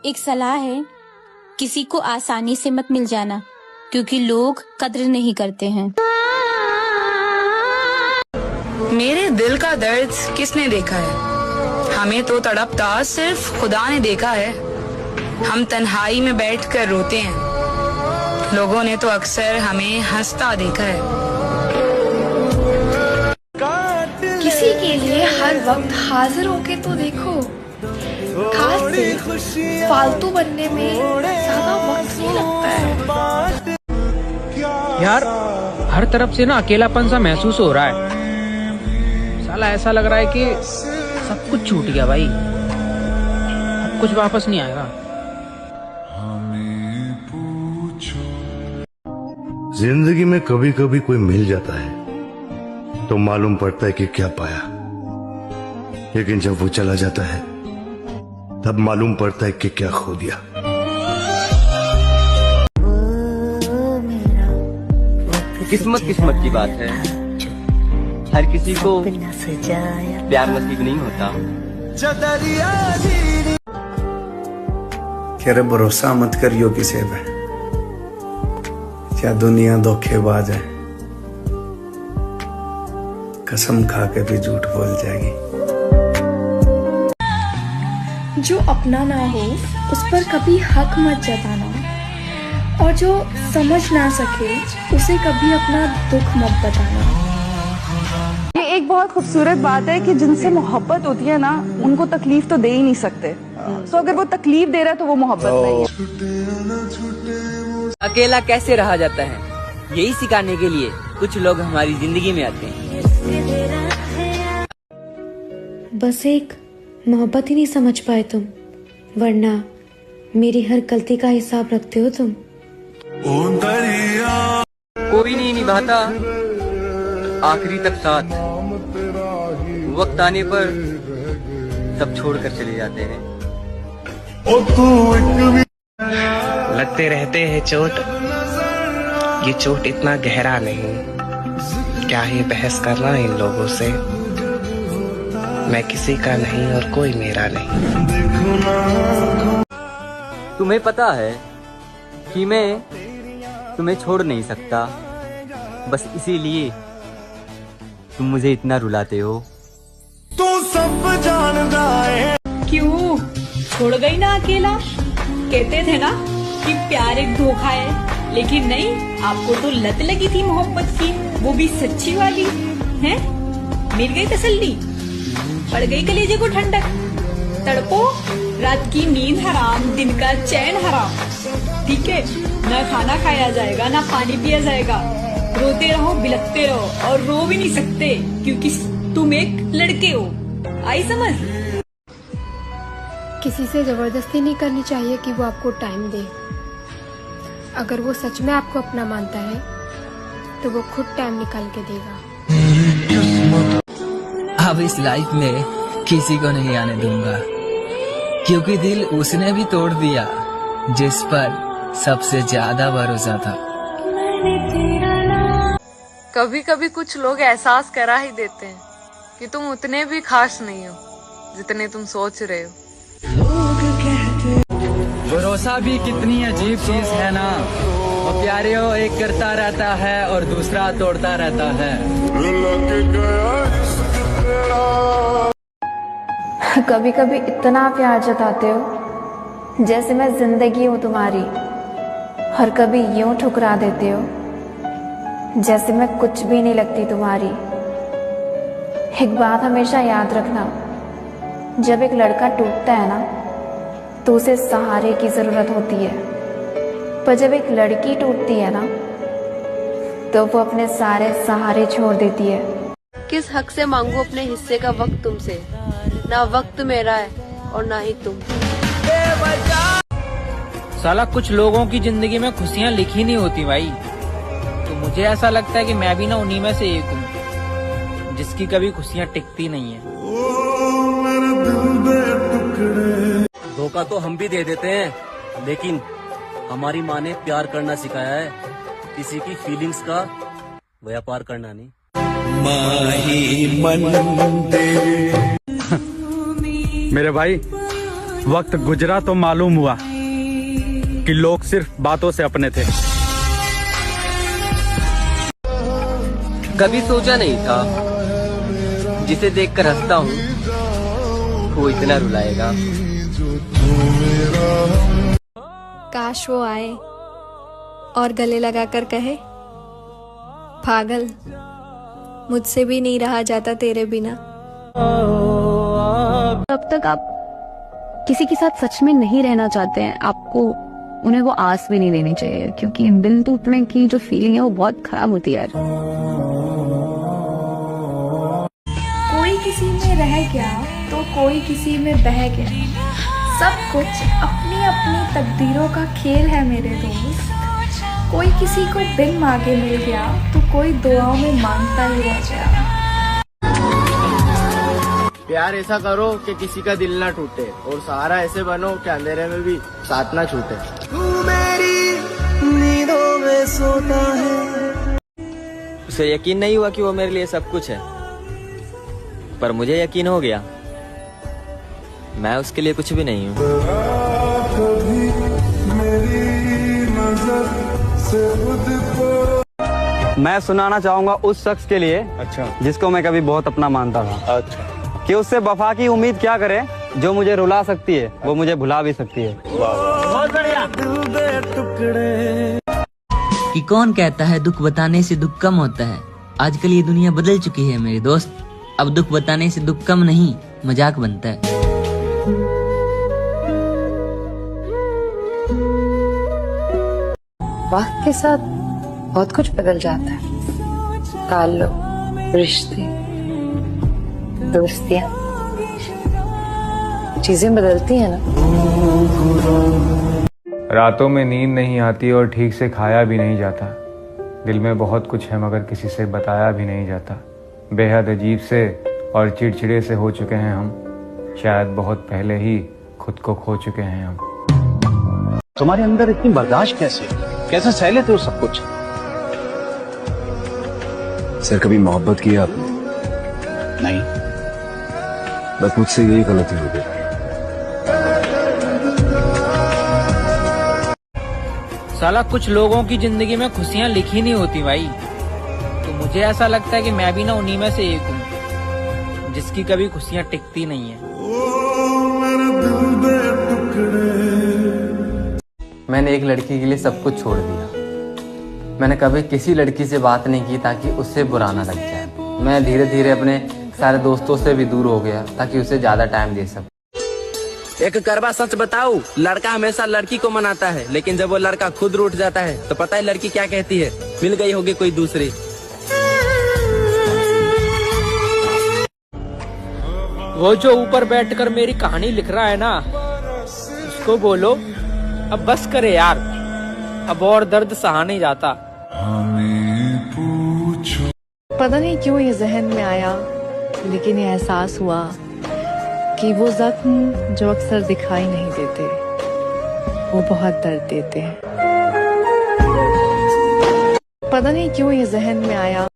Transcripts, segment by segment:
एक सलाह है, किसी को आसानी से मत मिल जाना, क्योंकि लोग कद्र नहीं करते हैं। मेरे दिल का दर्द किसने देखा है? हमें तो तड़पता सिर्फ खुदा ने देखा है। हम तन्हाई में बैठकर रोते हैं, लोगों ने तो अक्सर हमें हंसता देखा है। किसी के लिए हर वक्त हाजिर होके तो देखो, खास से फालतू बनने में ज्यादा वक्त नहीं लगता है। यार हर तरफ से ना अकेलापन सा महसूस हो रहा है। साला ऐसा लग रहा है कि सब कुछ छूट गया भाई, अब कुछ वापस नहीं आएगा। जिंदगी में कभी कभी कोई मिल जाता है तो मालूम पड़ता है कि क्या पाया, लेकिन जब वो चला जाता है तब मालूम पड़ता है कि क्या खो दिया। किस्मत की बात है, हर किसी को प्यार नसीब नहीं होता। कह रहे भरोसा मत करियो किसी पे, क्या दुनिया धोखेबाज है, कसम खा के भी झूठ बोल जाएगी। जो अपना ना हो उस पर कभी हक मत जताना, और जो समझ ना सके उसे कभी अपना दुख मत बताना। ये एक बहुत खूबसूरत बात है कि जिनसे मोहब्बत होती है ना, उनको तकलीफ तो दे ही नहीं सकते। तो अगर वो तकलीफ दे रहा है तो वो मोहब्बत नहीं है। अकेला कैसे रहा जाता है, यही सिखाने के लिए कुछ लोग हमारी जिंदगी में आते हैं। बस एक मोहब्बत ही नहीं समझ पाए तुम, वरना मेरी हर गलती का हिसाब रखते हो तुम। कोई नहीं निभाता आखिरी तक साथ, वक्त आने पर सब छोड़कर चले जाते हैं। लगते रहते हैं चोट, ये चोट इतना गहरा नहीं, क्या ही बहस करना इन लोगों से, मैं किसी का नहीं और कोई मेरा नहीं। तुम्हें पता है कि मैं तुम्हें छोड़ नहीं सकता, बस इसीलिए तुम मुझे इतना रुलाते हो। तू सब जानता है। क्यों छोड़ गई ना अकेला? कहते थे ना कि प्यार एक धोखा है, लेकिन नहीं, आपको तो लत लगी थी मोहब्बत की, वो भी सच्ची वाली है। मिल गई तसल्ली, पड़ गई कलेजे को ठंडक। तड़पो, रात की नींद हराम, दिन का चैन हराम, ठीक है? ना खाना खाया जाएगा, ना पानी पिया जाएगा। रोते रहो, बिलखते रहो, और रो भी नहीं सकते क्योंकि तुम एक लड़के हो। आई समझ? किसी से जबरदस्ती नहीं करनी चाहिए कि वो आपको टाइम दे। अगर वो सच में आपको अपना मानता है तो वो खुद टाइम निकाल के देगा। अब इस लाइफ में किसी को नहीं आने दूंगा, क्योंकि दिल उसने भी तोड़ दिया जिस पर सबसे ज्यादा भरोसा था। कभी कभी कुछ लोग एहसास करा ही देते हैं कि तुम उतने भी खास नहीं हो जितने तुम सोच रहे हो। भरोसा भी कितनी अजीब चीज है ना, वो प्यारे हो, एक करता रहता है और दूसरा तोड़ता रहता है। कभी कभी इतना प्यार जताते हो जैसे मैं जिंदगी हूँ तुम्हारी, और कभी यूं ठुकरा देते हो जैसे मैं कुछ भी नहीं लगती तुम्हारी। एक बात हमेशा याद रखना, जब एक लड़का टूटता है ना तो उसे सहारे की जरूरत होती है, पर जब एक लड़की टूटती है ना तो वो अपने सारे सहारे छोड़ देती है। किस हक से मांगू अपने हिस्से का वक्त तुमसे? ना वक्त मेरा है और ना ही तुम। साला कुछ लोगों की जिंदगी में खुशियाँ लिखी नहीं होती भाई, तो मुझे ऐसा लगता है कि मैं भी ना उन्हीं में से एक हूँ जिसकी कभी खुशियाँ टिकती नहीं है। धोखा तो हम भी दे देते हैं, लेकिन हमारी माँ ने प्यार करना सिखाया है, किसी की फीलिंग्स का व्यापार करना नहीं। माही मन दे। मेरे भाई, वक्त गुजरा तो मालूम हुआ कि लोग सिर्फ बातों से अपने थे। कभी सोचा नहीं था जिसे देखकर हंसता हूँ वो इतना रुलाएगा। काश वो आए और गले लगाकर कहे, पागल, मुझसे भी नहीं रहा जाता तेरे बिना। तब तक आप किसी के साथ सच में नहीं रहना चाहते हैं, आपको उन्हें वो आस भी नहीं देनी चाहिए, क्योंकि दिल टूटने की जो फीलिंग है वो बहुत खराब होती है यार। कोई किसी में रह गया तो कोई किसी में बह गया। सब कुछ अपनी अपनी तकदीरों का खेल है मेरे दोस्त। कोई किसी को बिन मांगे मिल गया तो कोई दुआओं में मांगता ही रह गया। प्यार ऐसा करो कि किसी का दिल ना टूटे, और सहारा ऐसे बनो कि अंधेरे में भी साथ ना छूटे। तू मेरी नींदों में सोता है। उसे यकीन नहीं हुआ कि वो मेरे लिए सब कुछ है, पर मुझे यकीन हो गया मैं उसके लिए कुछ भी नहीं हूँ। मैं सुनाना चाहूंगा उस शख्स के लिए, अच्छा, जिसको मैं कभी बहुत अपना मानता था, अच्छा, कि उससे वफा की उम्मीद क्या करे, जो मुझे रुला सकती है वो मुझे भुला भी सकती है। कि कौन कहता है दुख बताने से दुख कम होता है। आजकल ये दुनिया बदल चुकी है मेरे दोस्त। अब दुख बताने से दुख कम नहीं, मजाक बनता है। वक्त के साथ बहुत कुछ बदल जाता है। ताल्लुक, रिश्ते, दोस्तियां, चीजें बदलती हैं ना। रातों में नींद नहीं आती और ठीक से खाया भी नहीं जाता। दिल में बहुत कुछ है मगर किसी से बताया भी नहीं जाता। बेहद अजीब से और चिड़चिड़े से हो चुके हैं हम। शायद बहुत पहले ही खुद को खो चुके हैं हम। तुम्हारे अंदर इतनी बर्दाश्त कैसे सह लेते हो सब कुछ? सर, कभी मोहब्बत किया आपने? नहीं, बस मुझसे यही गलती हो गई। साला कुछ लोगों की जिंदगी में खुशियां लिखी नहीं होती भाई। तो मुझे ऐसा लगता है कि मैं भी ना उन्हीं में से एक हूँ जिसकी कभी खुशियां टिकती नहीं है। मैंने एक लड़की के लिए सब कुछ छोड़ दिया। मैंने कभी किसी लड़की से बात नहीं की ताकि उससे बुरा ना लग जाए। मैं धीरे धीरे अपने सारे दोस्तों से भी दूर हो गया ताकि उसे ज्यादा टाइम दे सकूं। एक करवा सच बताऊं, लड़का हमेशा लड़की को मनाता है, लेकिन जब वो लड़का खुद रूठ जाता है तो पता है लड़की क्या कहती है? मिल गई होगी कोई दूसरी। वो जो ऊपर बैठकर मेरी कहानी लिख रहा है ना, उसको बोलो अब बस करे यार, अब और दर्द सहा नहीं जाता। पता नहीं क्यों ये जहन में आया, लेकिन ये एहसास हुआ कि वो जख्म जो अक्सर दिखाई नहीं देते वो बहुत दर्द देते हैं। पता नहीं क्यों ये जहन में आया।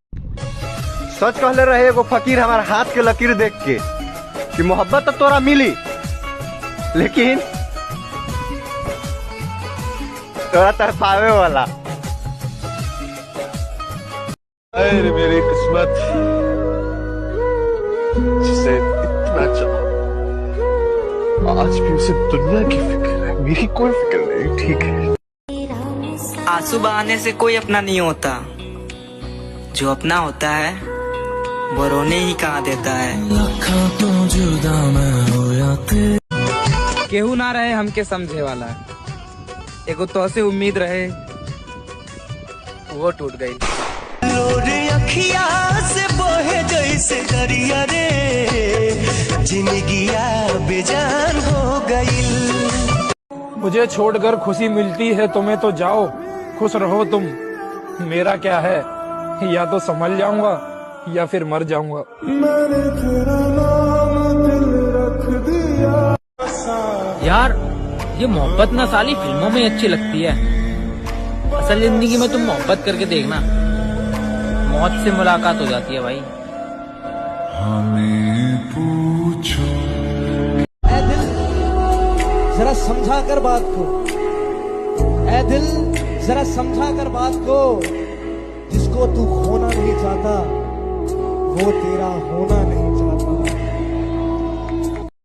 सच कहले रहे एगो फकीर हमारे हाथ के लकीर देख के कि मोहब्बत तो तोरा मिली, लेकिन तोरा तड़पावे वाला। अरे मेरी किस्मत, जिसे इतना चाहा, आज भी उसे दुनिया की फिक्र है, मेरी कोई फिक्र नहीं। ठीक है। आंसू बहाने से कोई अपना नहीं होता, जो अपना होता है वो रोने ही कहाँ देता है। केहू ना रहे हमके समझे वाला, एगो तो से उम्मीद रहे वो टूट गई। अखिया से बोहे जैसे दरिया रे, जिंदगिया बेजान हो गई। मुझे छोड़कर खुशी मिलती है तुम्हें तो जाओ, खुश रहो तुम, मेरा क्या है, या तो संभल जाऊंगा या फिर मर जाऊंगा। मैंने तेरा नाम दिल रख दिया। यार ये मोहब्बत ना साली फिल्मों में अच्छी लगती है, असल जिंदगी में तुम मोहब्बत करके देखना, मौत से मुलाकात हो जाती है भाई। हमें पूछो जरा समझा कर बात को, ऐ दिल जरा समझा कर बात को, जिसको तू खोना नहीं चाहता वो तेरा होना नहीं चाहता।